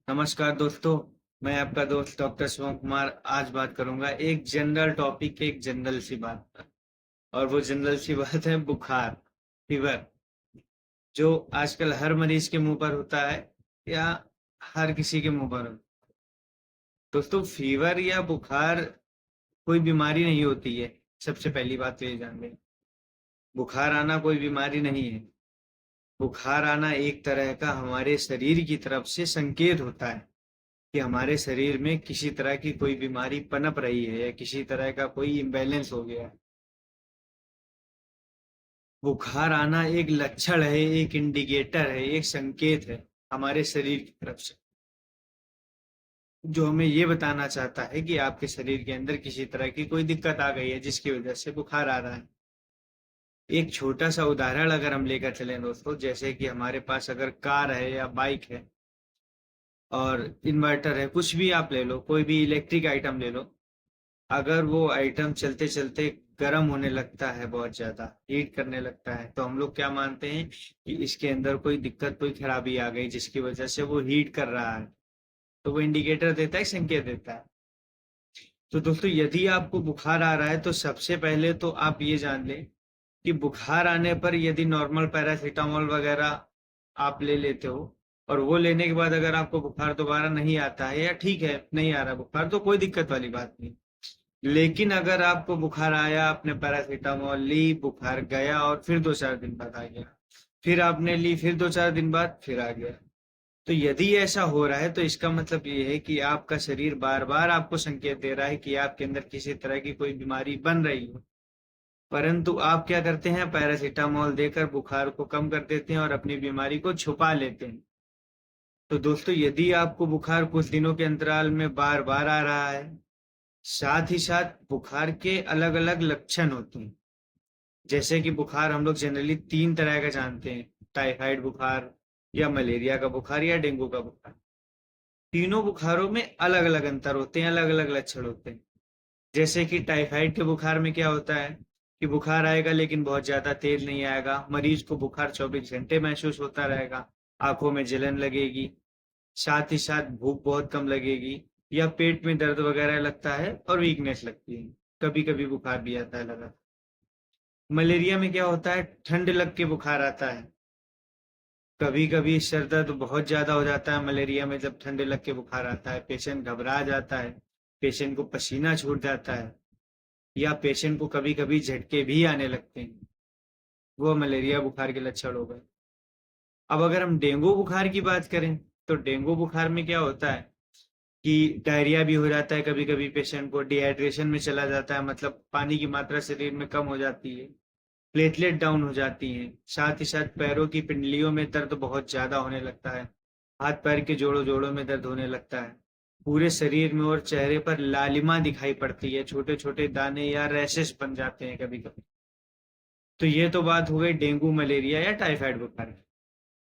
नमस्कार दोस्तों। मैं आपका दोस्त डॉक्टर शिवम कुमार आज बात करूंगा एक जनरल टॉपिक, एक जनरल सी बात पर। और वो जनरल सी बात है बुखार, फीवर, जो आजकल हर मरीज के मुंह पर होता है या हर किसी के मुंह पर हो। दोस्तों, फीवर या बुखार कोई बीमारी नहीं होती है। सबसे पहली बात तो ये जान लें, बुखार आना कोई बीमारी नहीं है। बुखार आना एक तरह का हमारे शरीर की तरफ से संकेत होता है कि हमारे शरीर में किसी तरह की कोई बीमारी पनप रही है या किसी तरह का कोई इम्बैलेंस हो गया है। बुखार आना एक लक्षण है, एक इंडिकेटर है, एक संकेत है हमारे शरीर की तरफ से, जो हमें ये बताना चाहता है कि आपके शरीर के अंदर किसी तरह की कोई दिक्कत आ गई है जिसकी वजह से बुखार आ रहा है। एक छोटा सा उदाहरण अगर हम लेकर चलें दोस्तों, जैसे कि हमारे पास अगर कार है या बाइक है और इन्वर्टर है, कुछ भी आप ले लो, कोई भी इलेक्ट्रिक आइटम ले लो। अगर वो आइटम चलते चलते गर्म होने लगता है, बहुत ज्यादा हीट करने लगता है, तो हम लोग क्या मानते हैं कि इसके अंदर कोई दिक्कत, कोई खराबी आ गई जिसकी वजह से वो हीट कर रहा है। तो वो इंडिकेटर देता है, संकेत देता है। तो दोस्तों, यदि आपको बुखार आ रहा है तो सबसे पहले तो आप ये जान लें कि बुखार आने पर यदि नॉर्मल पैरासीटामोल वगैरह आप ले लेते हो और वो लेने के बाद अगर आपको बुखार दोबारा नहीं आता है या ठीक है नहीं आ रहा बुखार, तो कोई दिक्कत वाली बात नहीं। लेकिन अगर आपको बुखार आया, आपने पैरासीटामोल ली, बुखार गया और फिर 2-4 दिन बाद आ गया, फिर आपने ली, फिर 2-4 दिन बाद फिर आ गया, तो यदि ऐसा हो रहा है तो इसका मतलब ये है कि आपका शरीर बार बार आपको संकेत दे रहा है कि आपके अंदर किसी तरह की कोई बीमारी बन रही है। परंतु आप क्या करते हैं, पैरासीटामोल देकर बुखार को कम कर देते हैं और अपनी बीमारी को छुपा लेते हैं। तो दोस्तों, यदि आपको बुखार कुछ दिनों के अंतराल में बार बार आ रहा है, साथ ही साथ बुखार के अलग अलग लक्षण होते हैं। जैसे कि बुखार हम लोग जनरली 3 तरह का जानते हैं, टाइफाइड बुखार या मलेरिया का बुखार या डेंगू का बुखार। तीनों बुखारों में अलग अलग अंतर होते हैं, अलग अलग लक्षण होते हैं। जैसे कि टाइफाइड के बुखार में क्या होता है कि बुखार आएगा लेकिन बहुत ज्यादा तेज नहीं आएगा, मरीज को बुखार 24 घंटे महसूस होता रहेगा, आंखों में जलन लगेगी, साथ ही साथ भूख बहुत कम लगेगी या पेट में दर्द वगैरह लगता है और वीकनेस लगती है। कभी कभी बुखार भी आता है लगातार। मलेरिया में क्या होता है, ठंड लग के बुखार आता है। कभी कभी सर दर्द बहुत ज्यादा हो जाता है मलेरिया में, जब ठंड लग के बुखार आता है पेशेंट घबरा जाता है, पेशेंट को पसीना छूट जाता है या पेशेंट को कभी कभी झटके भी आने लगते हैं। वो मलेरिया बुखार के लक्षण हो गए। अब अगर हम डेंगू बुखार की बात करें तो डेंगू बुखार में क्या होता है कि डायरिया भी हो जाता है, कभी कभी पेशेंट को डिहाइड्रेशन में चला जाता है, मतलब पानी की मात्रा शरीर में कम हो जाती है, प्लेटलेट डाउन हो जाती हैं, साथ ही साथ पैरों की पिंडलियों में दर्द बहुत ज्यादा होने लगता है, हाथ पैर के जोड़ों जोड़ों में दर्द होने लगता है, पूरे शरीर में और चेहरे पर लालिमा दिखाई पड़ती है, छोटे छोटे दाने या रैशेस बन जाते हैं कभी कभी। तो ये तो बात हो गई डेंगू, मलेरिया या टाइफाइड बुखार की,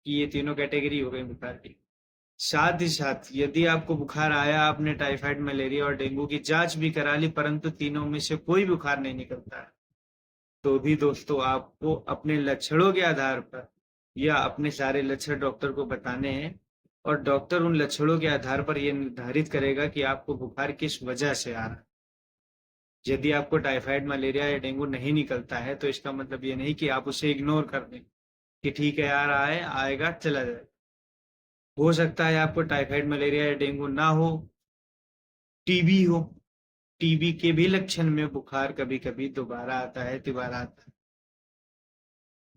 कि ये तीनों कैटेगरी हो गई बुखार की। साथ ही साथ यदि आपको बुखार आया, आपने टाइफाइड, मलेरिया और डेंगू की जांच भी करा ली, परंतु तीनों में से कोई बुखार नहीं निकलता है, तो भी दोस्तों आपको अपने लक्षणों के आधार पर या अपने सारे लक्षण डॉक्टर को बताने हैं और डॉक्टर उन लक्षणों के आधार पर यह निर्धारित करेगा कि आपको बुखार किस वजह से आ रहा है। यदि आपको टाइफाइड, मलेरिया या डेंगू नहीं निकलता है तो इसका मतलब ये नहीं कि आप उसे इग्नोर कर दें कि ठीक है यार, आए आएगा चला जाए। हो सकता है आपको टाइफाइड, मलेरिया या डेंगू ना हो, टीबी हो। टीबी के भी लक्षण में बुखार कभी कभी दोबारा आता है, तिबारा आता है।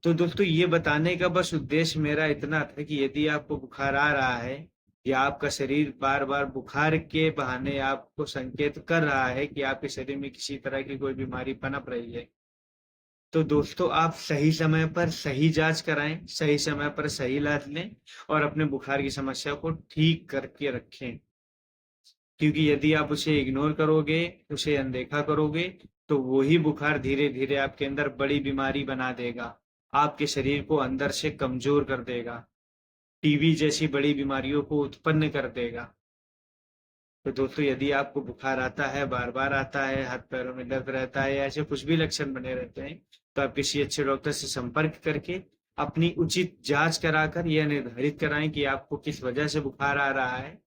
तो दोस्तों, ये बताने का बस उद्देश्य मेरा इतना था कि यदि आपको बुखार आ रहा है या आपका शरीर बार बार बुखार के बहाने आपको संकेत कर रहा है कि आपके शरीर में किसी तरह की कोई बीमारी पनप रही है, तो दोस्तों आप सही समय पर सही जांच कराएं, सही समय पर सही इलाज लें और अपने बुखार की समस्या को ठीक करके रखें। क्योंकि यदि आप उसे इग्नोर करोगे, उसे अनदेखा करोगे, तो वही बुखार धीरे धीरे आपके अंदर बड़ी बीमारी बना देगा, आपके शरीर को अंदर से कमजोर कर देगा, टीबी जैसी बड़ी बीमारियों को उत्पन्न कर देगा। तो दोस्तों, यदि आपको बुखार आता है, बार बार आता है, हाथ पैरों में दर्द रहता है या ऐसे कुछ भी लक्षण बने रहते हैं, तो आप किसी अच्छे डॉक्टर से संपर्क करके अपनी उचित जांच कराकर यह निर्धारित कराएं कि आपको किस वजह से बुखार आ रहा है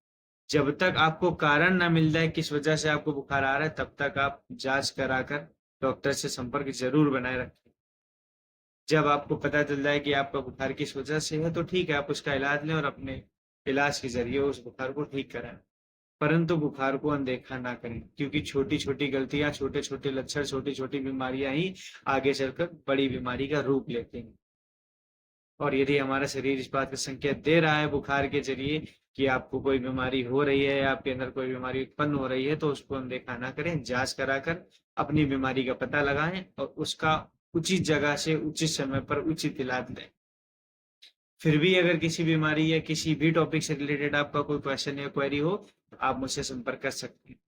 जब तक आपको कारण ना मिल जाए किस वजह से आपको बुखार आ रहा है, तब तक आप जांच कराकर डॉक्टर से संपर्क जरूर बनाए रखें। जब आपको पता चल जाए कि आपका बुखार किस वजह से है, तो ठीक है, आप उसका इलाज लें और अपने इलाज के जरिए उस बुखार को ठीक कराएं। परंतु बुखार को अनदेखा ना करें, क्योंकि छोटी छोटी गलतियां, छोटे छोटे लक्षण, छोटी छोटी बीमारियां ही आगे चलकर बड़ी बीमारी का रूप लेते हैं। और यदि हमारा शरीर इस बात का संकेत दे रहा है बुखार के जरिए कि आपको कोई बीमारी हो रही है या आपके अंदर कोई बीमारी उत्पन्न हो रही है, तो उसको अनदेखा ना करें, जांच कराकर अपनी बीमारी का पता लगाएं और उसका उचित जगह से उचित समय पर उचित इलाज लें। फिर भी अगर किसी बीमारी या किसी भी टॉपिक से रिलेटेड आपका कोई क्वेश्चन या क्वेरी हो, तो आप मुझसे संपर्क कर सकते हैं।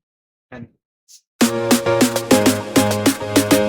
धन्यवाद।